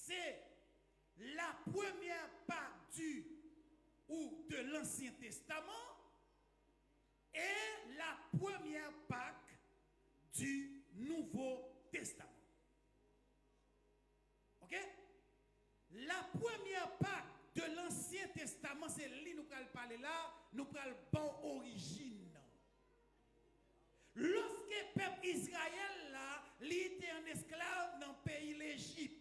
c'est la première part du ou de l'Ancien Testament et la première part du Nouveau Testament. Ok? La première part de l'Ancien Testament, c'est lui nous allons parler là, nous allons bon origine. Lorsque le peuple Israël là, il était en esclave dans le pays l'Égypte.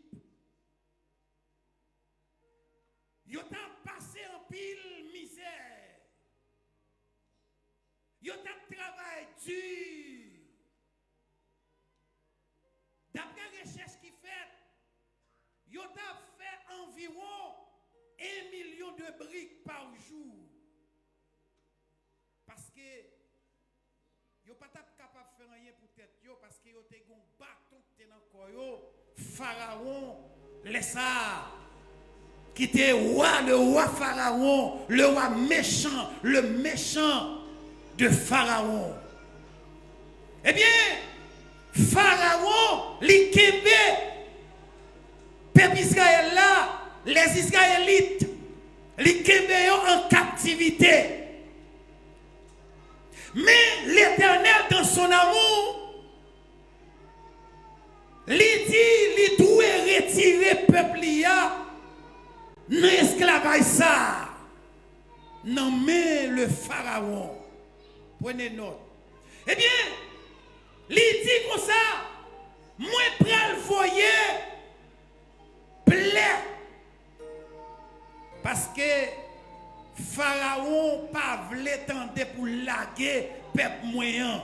Il a passé en pile misère. Il a travaillé dur. D'après les recherches qu'il fait, il a fait environ 1 million de briques par jour. Parce que yo pas capable de faire rien pour tête yo parce que yo te gon bâton qui dans corps yo Pharaon laisse ça qui était roi, le roi Pharaon, le roi méchant, le méchant de Pharaon. Eh bien, Pharaon li kembe peuple Israël là, les Israélites li kembe yo en captivité. Mais l'Éternel, dans son amour, lui dit, il doit retirer le peuple dans l'esclavage ça. Non mais le Pharaon. Prenez note. Eh bien, lui dit comme ça, moi pral voyer plaît. Parce que Pharaon pas voulait tenter pour laguer peuple moyen.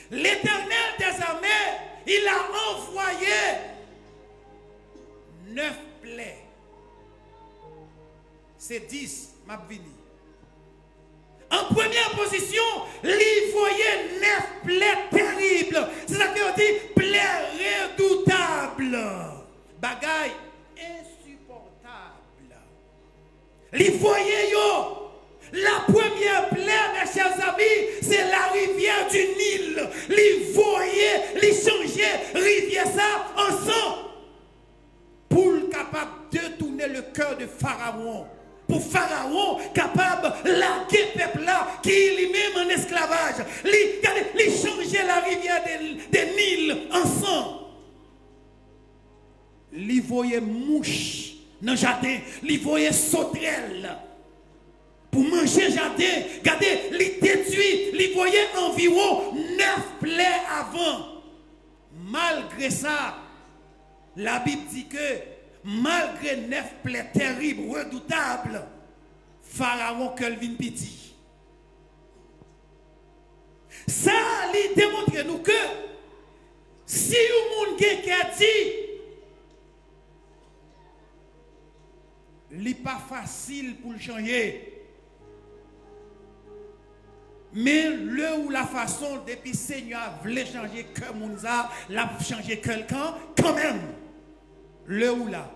L'Éternel des armées, il a envoyé 9 plaies. C'est 10, m'a vini. En première position, il voyait 9 plaies terribles. C'est ça qu'on dit, plaies redoutables. Bagaille insupportable. Les voyez yo, la première plaie, mes chers amis, c'est la rivière du Nil. Les voyez, les changer, rivière ça ensemble. Pour capable de tourner le cœur de Pharaon. Pour Pharaon, capable de laguer le peuple là, qui est lui-même en esclavage. Les changer la rivière des Nil ensemble. Les voyez mouches. Dans le jardin, il voyait sauterelles pour manger le jardin. Regardez, il détruit, il voyait environ 9 plaies avant. Malgré ça, la Bible dit que malgré 9 plaies terribles, redoutables, Pharaon Kelvin Piti. Ça, il démontre nous que si le monde qui a dit, il n'est pas facile pour le changer. Mais le ou la façon, depuis le Seigneur voulait changer que Mounza, l'a changé quelqu'un, quand même. Le ou là.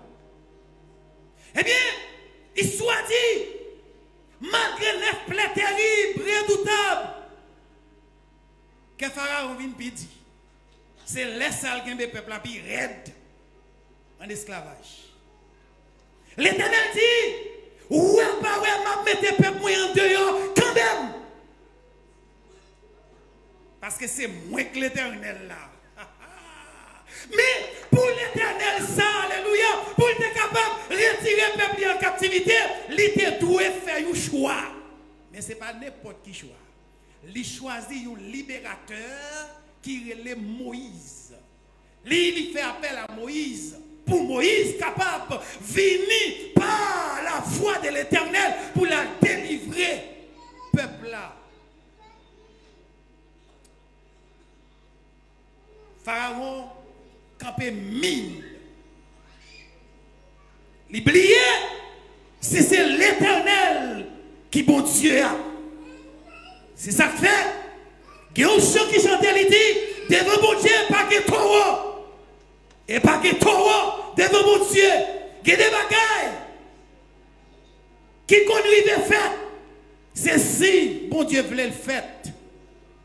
Eh bien, il soit dit, malgré 9 plaies terribles, redoutables, que Pharaon vient pidi. C'est laisser le peuple à puis raide en esclavage. L'Éternel dit, ouais, pas ouais, m'a mettez peuple moi en dehors, quand même. Parce que c'est moi que l'Éternel là. Mais pour l'Éternel ça, alléluia, pour être capable de retirer le peuple en captivité, il doit faire un choix. Mais ce n'est pas n'importe qui choix. Il choisit un libérateur qui est Moïse. Il fait appel à Moïse. Pour Moïse capable de venir par la voix de l'Éternel pour la délivrer, peuple là. Pharaon campé 1000. L'oublier, si c'est l'Éternel qui bon Dieu a. C'est ça que fait. Il y a un chant qui chante, il dit, devant mon Dieu, pas que trop. Et pas que trop devant mon Dieu. Il y a des bagailles qui conduisent les fêtes. C'est si bon Dieu voulait le faire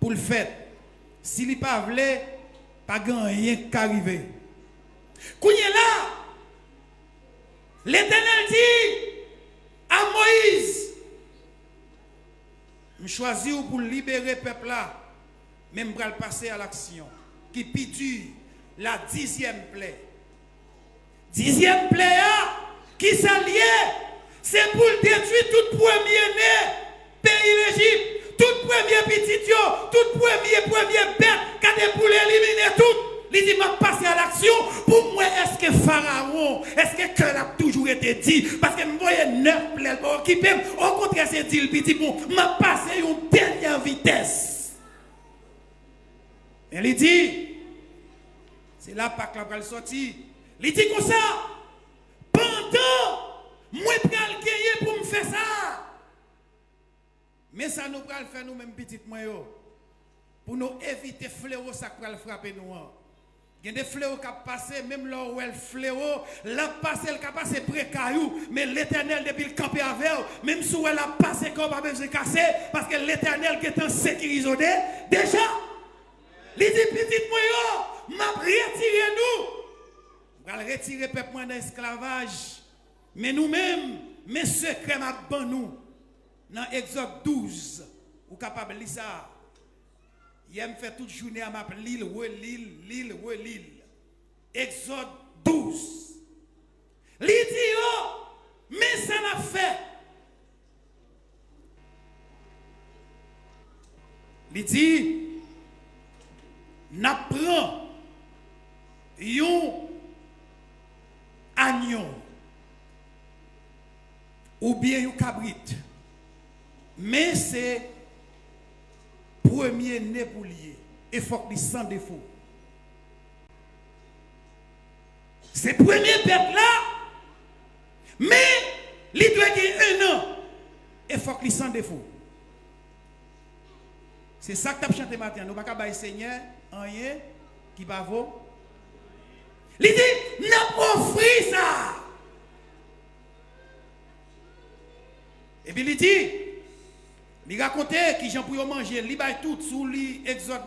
pour le faire. S'il n'est pas voulu, pas rien qui arrive. Kouye là, l'Éternel dit à Moïse, je choisis pour libérer le peuple là, même pour le passer à l'action, qui pidue la 10e plaie. 10e plaie, qui s'allie, c'est pour détruire tout premier-né, pays d'Égypte, tout premier petit, tout premier bête, qui pour l'éliminer tout. Il dit, m'a passé à l'action. Pour moi, est-ce que Pharaon, est-ce que cœur a toujours été dit? Parce que je voyais 9 plaies occupées. Au contraire, c'est dit, il dit, bon, m'a passé une dernière vitesse. Et il dit, c'est là Pâques la pral sorti. Il dit comme ça, pendant, moi, je vais gagner pour me faire ça. Mais ça nous va le faire nous-mêmes, petit moyens, pour nous éviter fléau, ça va frapper nous. Il y a des fléaux qui passent, même là où elle fléau, la passe, elle qui passe près caillou, mais l'Éternel depuis le campé avec, même si elle a passé comme pas besoin de casser, parce que l'Éternel qui est en sécurisé, déjà, il dit petit moyen, m'a retiré nous, on va retirer le peuple dans l'esclavage, mais nous-mêmes, mes secrets m'a ban nous, dans Exode 12, ou capable de lire ça. Il me fait toute journée à ma l'île, l'île. Exode 12. Il dit, oh, mais ça n'a fait. Il dit, n'apprend un agneau ou bien un cabrit. Mais c'est premier né pour lier. Et il faut qu'il sans défaut. C'est premier bête là, mais il doit gagner 1 an. Et il faut qu'il sans défaut. C'est ça que tu as chanté matin. Nous ne pouvons pas Seigneur, rien qui va vous. Il dit, n'a offert ça. Et puis il dit, il raconte qui j'en pour manger, il va tout sous l'Exode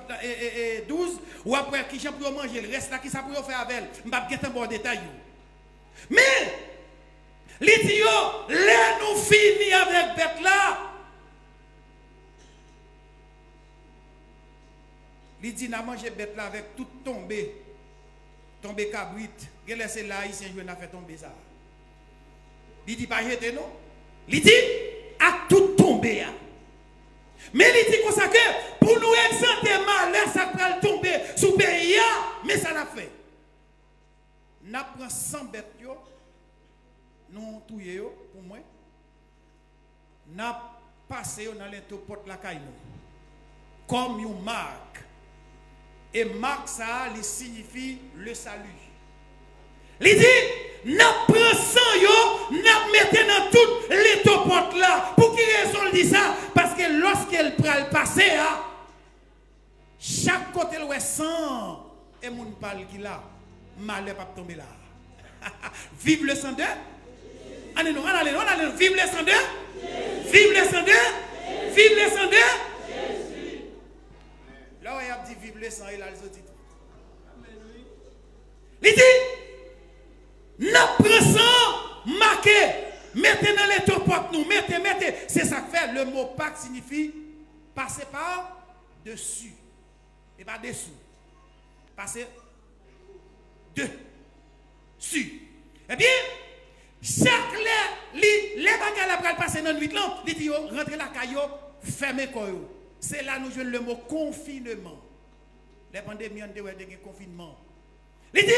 12, ou après qui j'en pour manger, le reste là qui ça pour faire avec elle. Je ne vais pas un bon détail. Mais, il dit, là nous finissons avec bête là. Il dit, n'a mangé bête là avec tout tombé cabrit. Il laisse là, il s'est joué, n'a fait tomber ça. Il dit, pas jeter non. Il dit, à tout tomber. Mais il dit comme ça que pour nous exempter malheur, ça peut tomber sous pays, mais ça l'a fait. Nous prenons 100 bêtes, nous touillons pour moi. Nous passons dans l'entourporte la caille, comme une marque. Et marque ça, il signifie le salut. Il dit, nous prenons 100 nous mettons dans toutes les topotes là. Pour qui raison il dit ça? Parce que lorsqu'elle prend le passé, chaque côté le 100 et mon parle qui là, malheur pas tomber là. Vive le 102. Allez, non, allez, vive le 102. Vive le 102. Vive le 102. Là où il a dit vive le 100, il a les autres titres. Il dit, nous prenons marqué, mettez dans les topotes nous, mettez. C'est ça que fait. Le mot Pâques signifie passer par dessus. Et pas dessous. Passer dessus. Eh bien, chaque les bagages la passer dans le nuit là, il dit rentrez la caillou, fermez quoi. C'est là nous jouons le mot confinement. Les pandémies ont des confinement. Il dit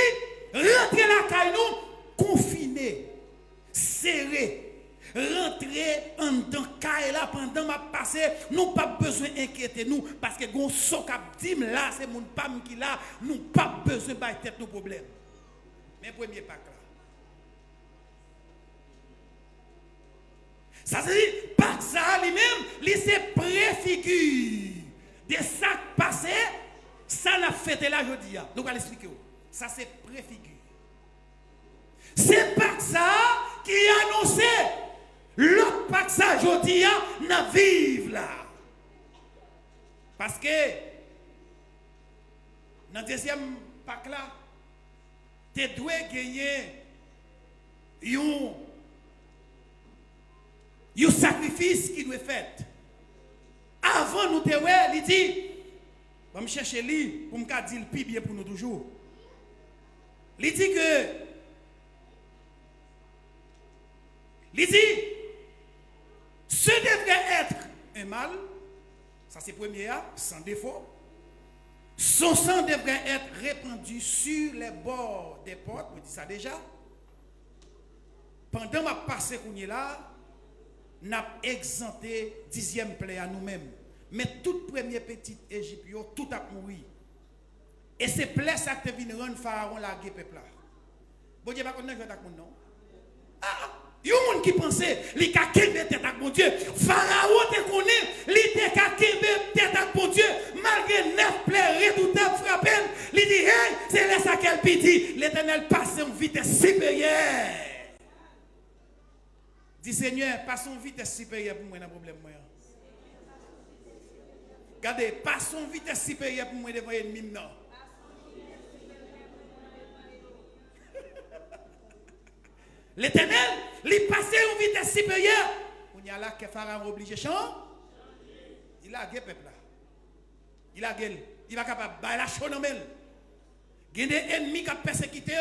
rentrez la caillou nous confiné, serré. Rentrer en dedans caille là pendant ma passé, nous pas besoin d'inquiéter nous parce que gon so cap dim là c'est mon pam qui là, nous pas besoin de tête nos problèmes. Mais premier pas là. Ça veut dire pas ça lui-même, lui c'est préfigure de ça passé, ça l'a fait là jeudi. Nous allons expliquer. Ça c'est préfigure. C'est pas ça qui annoncé l'autre pas ça jeudi n'a vivre là. Parce que dans le deuxième Pâques là, tu dois gagner un sacrifice qui doit être fait. Avant nous te ouais, il dit, je vais chercher lui pour me dire le plus bien pour nous toujours. Il dit que, ce devrait être un mâle, ça c'est premier, sans défaut. Son sang devrait être répandu sur les bords des portes, je dis ça déjà. Pendant ma passé qu'on est là, n'a exempté 10e plaie à nous-mêmes. Mais toute première petite Égyptien, tout a mouru. Et c'est plaies ça qui vient rendre Pharaon la guerre peuple là. Bon Dieu pas connaître avec mon nom. Il y a un monde qui pensait, il a kembe tête avec mon Dieu. Pharaon te connaît, il a kembe tête avec mon Dieu. Malgré 9 plaies redoutables frappées, il dit, hey, c'est là ça qu'elle dit. L'Éternel passe en vitesse supérieure. Dis Seigneur, passons vitesse supérieure pour moi dans le problème. Regardez, passons vitesse supérieure pour moi devant l'ennemi. L'Éternel, il passe en vitesse supérieure. On y a là que Pharaon obligé de changer. Il a gué peuple là. Il a gué. Il va capable de la changer dans elle. Il y a des ennemis qui ont persécuté.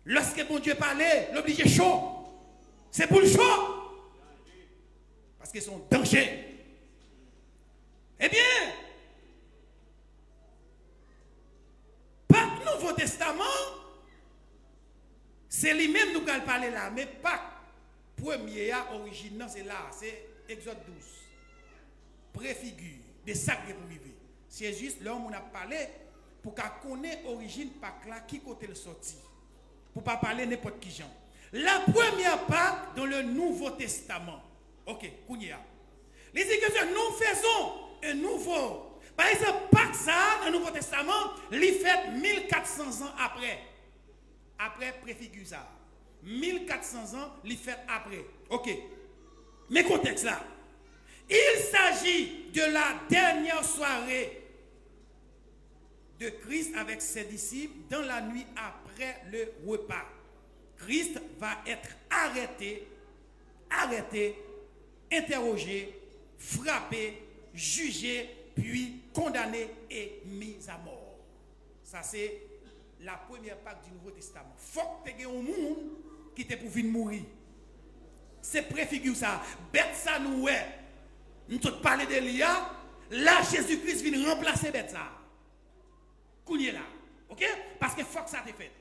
Lorsque bon Dieu parlait, l'obligé chaud. C'est pour le chaud. Parce qu'ils sont danger. Eh bien, par le Nouveau Testament, c'est lui-même nous allons parler là, mais pas premier origine, c'est là, c'est Exode 12. Préfigure de ça que vous vivez. C'est juste l'homme on a parlé pour qu'on connaisse l'origine par là, qui côté le sorti. Pour ne pas parler n'importe qui gens. La première Pâque dans le Nouveau Testament. Ok, Kounia. Il dit que nous faisons un nouveau. Par exemple, Pâque ça, dans le Nouveau Testament, il fait 1400 ans après. Après préfigure ça. 1400 ans, il fait après. Ok. Mais contexte là. Il s'agit de la dernière soirée de Christ avec ses disciples dans la nuit après le repas. Christ va être arrêté, interrogé, frappé, jugé, puis condamné et mis à mort. Ça c'est la première Pâque du Nouveau Testament. Faut que tu aies un monde qui te pour venir mourir. C'est préfigure ça. Bête ça nous est. Nous te parler d'Elia. Là, Jésus-Christ vient remplacer bête ça. Kounye là. Ok? Parce que faut que ça te fait.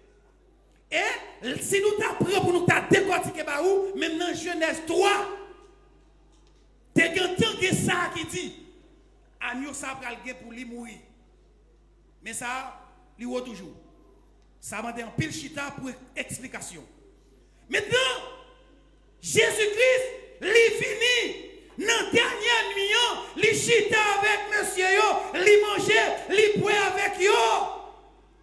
Et si nous t'apprenons pour nous décortiquer par où, même dans Genèse 3, tu as ça qui dit, agneau ça pral pour lui mourir. Mais ça, il y a toujours. Ça m'a dit en pile chita pour explication. Maintenant, Jésus-Christ, il finit. Dans la dernière nuit, il chita avec monsieur, il mangeait, il boit avec yo.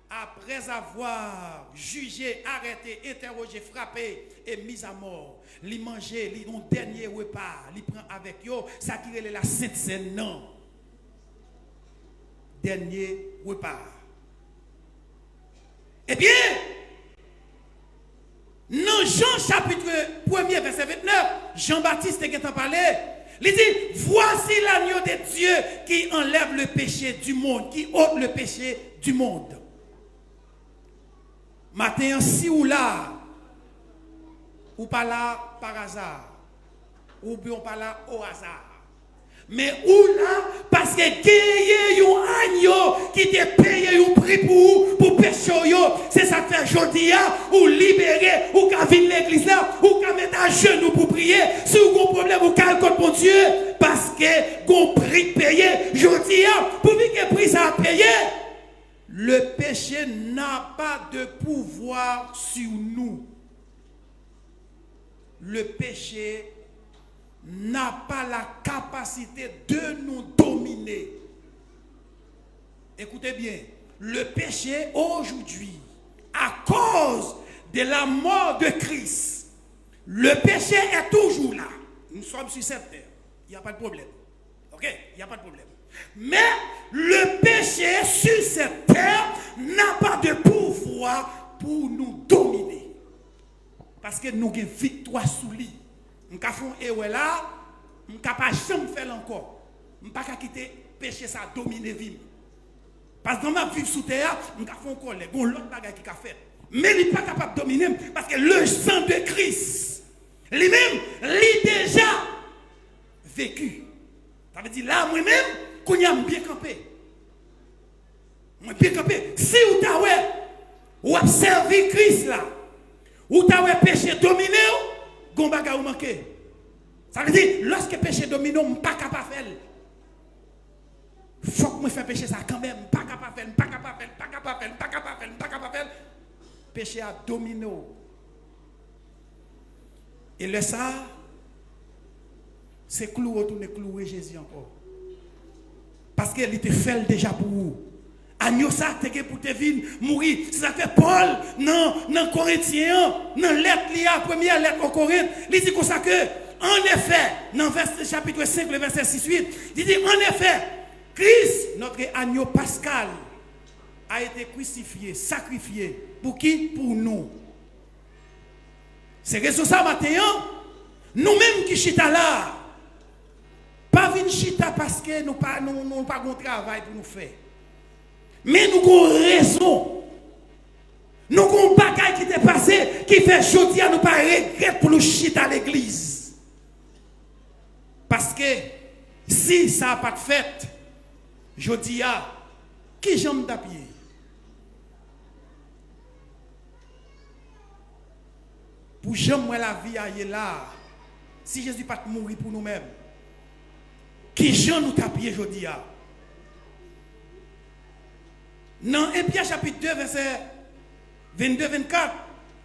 Après avoir jugé, arrêté, interrogé, frappé et mis à mort, il mangeait, il un dernier repas, il prend avec yo, ça qui est la Sainte Seine, non. Dernier repas. Eh bien, dans Jean chapitre 1er, verset 29, Jean-Baptiste est en parlé. Il dit, voici l'agneau de Dieu qui enlève le péché du monde, qui ôte le péché du monde. Matin, si ou là, ou pas là par hasard, ou bien pas là au hasard. Mais où là, parce que il y a un agneau qui te paye un prix pour pécher, c'est ça que fait aujourd'hui, ou libérer, ou qu'à venir l'église là, ou qu'à mettre à genoux pour prier, si vous avez un problème, ou qu'à contre mon Dieu, parce que vous prix payé, aujourd'hui, pour que prix ça a payé, le péché n'a pas de pouvoir sur nous. Le péché n'a pas la capacité de nous dominer. Écoutez bien, le péché aujourd'hui, à cause de la mort de Christ, le péché est toujours là. Nous sommes sur cette terre. Il n'y a pas de problème. Ok? Il n'y a pas de problème. Mais le péché sur cette terre n'a pas de pouvoir victoire pour nous dominer. Parce que nous avons victoire sous lui. Nous avons fait là, nous ne pouvons pas jamais faire encore. Nous ne pouvons pas quitter péché ça dominer vie. Parce que dans ma vie sous terre, nous avons encore l'autre bagage qui a fait. Mais il n'est pas capable de dominer parce que le sang de Christ, lui-même, il déjà vécu. Ça veut dire là, moi-même, qu'on y a bien campé. Moi, bien campé. Si vous avez servi Christ là, ou tu as péché dominé, vous avez manqué. Ça veut dire, lorsque péché domine, je ne suis pas capable de faire. Il faut que je fasse péché ça quand même. Pas capable de faire, pas capable de faire, pas capable de faire, pas capable de faire, pas capable de faire. Péché a dominé. Et le ça, c'est clouer, retourner clouer Jésus encore. Parce qu'il était fait déjà pour vous. Agneau ça, t'es pour te venir mourir. C'est ça que Paul, dans Corinthiens, dans lettre, première lettre au Corinthe, il dit comme ça que, en effet, dans chapitre 5, le verset 6-8, il dit, en effet, Christ, notre agneau pascal, a été crucifié, sacrifié. Pour qui? Pour nous. C'est raison ça, matin, nous-mêmes qui chita là, pas venir chita parce que nous n'avons pas de travail pour nous faire. Mais nous avons raison. Nous avons des bagages qui t'est passé, qui fait aujourd'hui à nous pas regretter pour nous chita à l'église. Parce que si ça n'a pas de fête, je dis à qui j'aime d'appuyer. Pour jamais la vie aille là, si Jésus pas mourir pour nous-mêmes, qui j'aime nous t'appuyer je dis à. Dans 1 Pierre chapitre 2 verset 22-24,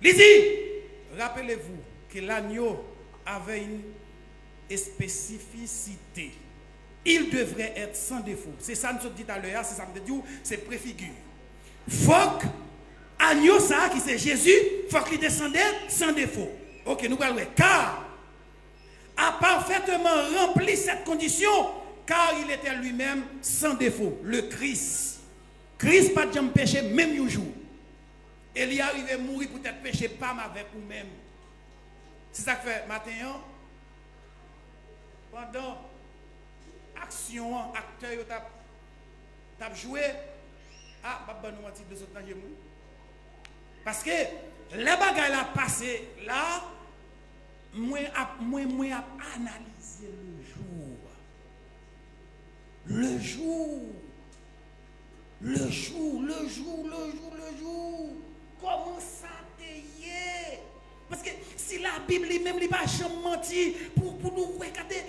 il dit, rappelez-vous que l'agneau avait une spécificité. Il devrait être sans défaut. C'est ça nous dit à l'heure, c'est ça me dit, c'est préfigure. Faut que agneau ça qui c'est Jésus, faut qu'il descende sans défaut. OK, nous allons car a parfaitement rempli cette condition car il était lui-même sans défaut, le Christ. Christ pas de jamais péché même un jour. Et il est arrivé à mourir pour être péché pas avec vous-même. C'est ça que fait matin pendant action acteur t'a joué bah nous petit de autres parce que les bagages la passé là moi analyser le jour comment ça t'est parce que si la Bible même n'est pas jamais menti pour nous regarder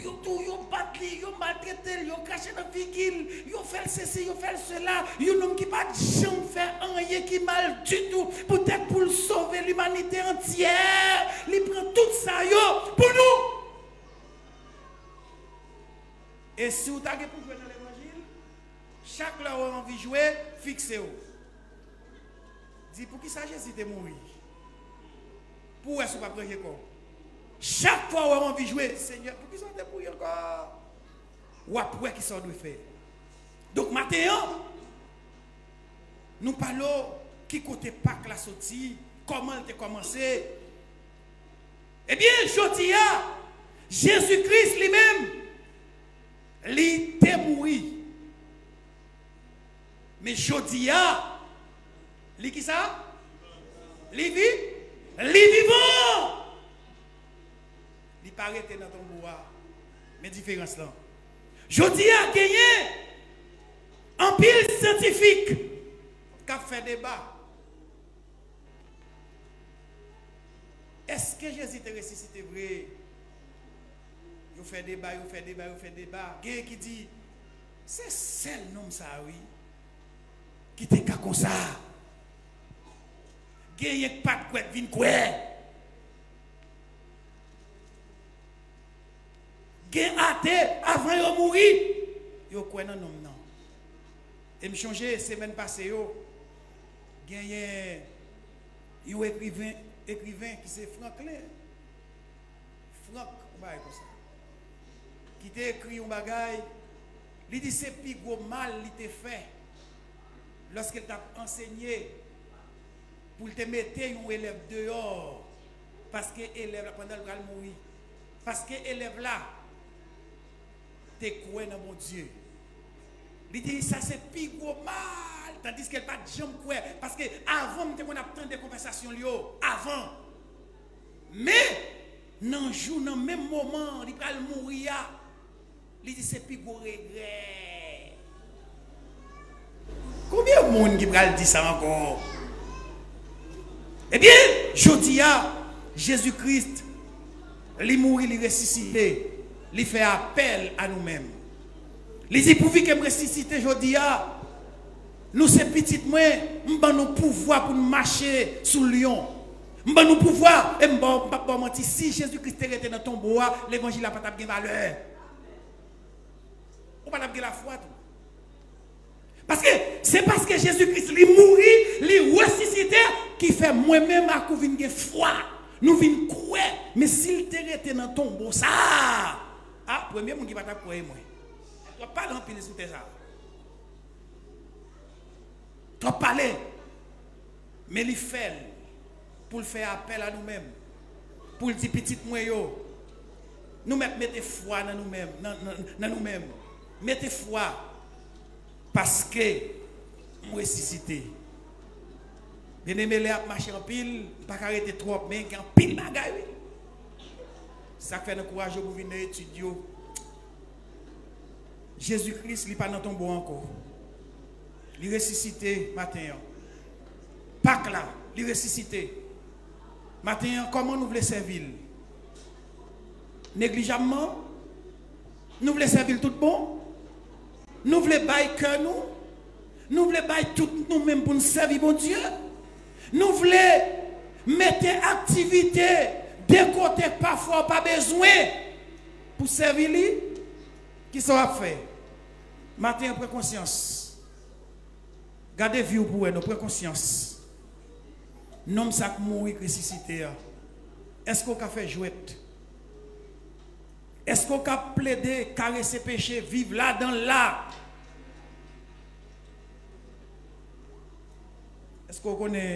yo battu, yo maltraité, yo craché dans figil, yo fait ceci, yo fait cela, yo homme qui pas jamais fait rien qui mal du tout, peut-être pour sauver l'humanité entière, il prend tout ça yo pour nous. Et si vous avez pour jouer dans l'évangile, chaque fois où vous envie de jouer, fixez-vous. Dis pour qui ça Jésus est mort? Pour est-ce que vous ne pouvez pas prêcher? Chaque fois où on a envie de jouer, Seigneur, pour qui ça débrouille encore? Ou après qui ça doit faire? Donc maintenant, nous parlons qui côté Pâques la sortie, comment elle a commencé. Eh bien, je dis à Jésus-Christ lui-même, il était mort. Mais je dis à, lui qui ça? Lui vivant. Il paraît dans ton bois. Mais différence là. Je dis à gagner un pile scientifique qui a fait débat. Est-ce que Jésus est ressuscité vrai? Il fait débat. Quelqu'un qui dit, c'est seul nom ça oui. Qui te comme ça. Quelqu'un qui pas de quoi vin quoi. Gen athée avant de mourir, yo quoi nan nom nan. Et me changer semaine passée yo gagné yo écrivain qui c'est Franklin. Franck bail comme ça. Qui t'a écrit un bagaille, il dit c'est plus gros mal il t'a fait lorsqu'il t'a enseigné pour te mettre un élève dehors. Parce que l'élève, pendant le va mourir. Parce que l'élève là, te croit dans mon Dieu. Il dit, ça c'est plus gros mal. Tandis qu'elle pas de jambe quoi. Parce que avant, on a tant de conversations avant. Mais, dans le jour, dans le même moment, il va mourir. Il dit, c'est plus gros regret. Combien de monde qui va dire ça encore? Eh bien, je dis à Jésus-Christ, il mourit, il ressuscité, il fait appel à nous-mêmes. Il dit, pour qu'il me ressuscite, je dis à nous, ces petites moins, nous avons pouvoir pour marcher sous le lion. Nous avons pouvoir, et nous avons menti, si Jésus-Christ était dans ton bois, l'évangile n'a pas de valeur. On n'a pas de la foi. Parce que c'est parce que Jésus-Christ est mort, il est ressuscité, qui fait moi-même à coup de foi. Nous venons croire. Mais s'il était dans ton tombeau, ça. Ah, premier monde qui va t'accroire, moi. Tu vas pas l'empiler sur tes ça. Tu vas parler. Mais il fait pour faire appel à nous-mêmes. Pour dire petit moi yo. Nous mettez foi dans nous-mêmes. Dans nous-mêmes. Mettez foi. Parce que nous ressuscité. Bien aimé, les marcher en pile, pas arrêter trop, mais en pile bagaille. Ça fait un courage pour venir étudier. Jésus-Christ, il n'est pas dans ton beau encore. Il est ressuscité matin. Pâques là, il est ressuscité. Matin, comment nous voulons servir? Négligemment? Nous voulons servir tout bon? Nous voulons bailler cœur nous? Nous voulons bailler tout nous-mêmes pour nous servir bon Dieu? Nous voulons mettre activité de côté parfois pas besoin pour servir lui? Qui sera fait? Matin, prenez conscience. Gardez vie pour nous, prenez conscience. Nom ça mourir ressuscité. Est-ce qu'on a fait jouet? Est-ce qu'on a plaidé, caresser péché, vivre là dans là? Est-ce qu'on connaît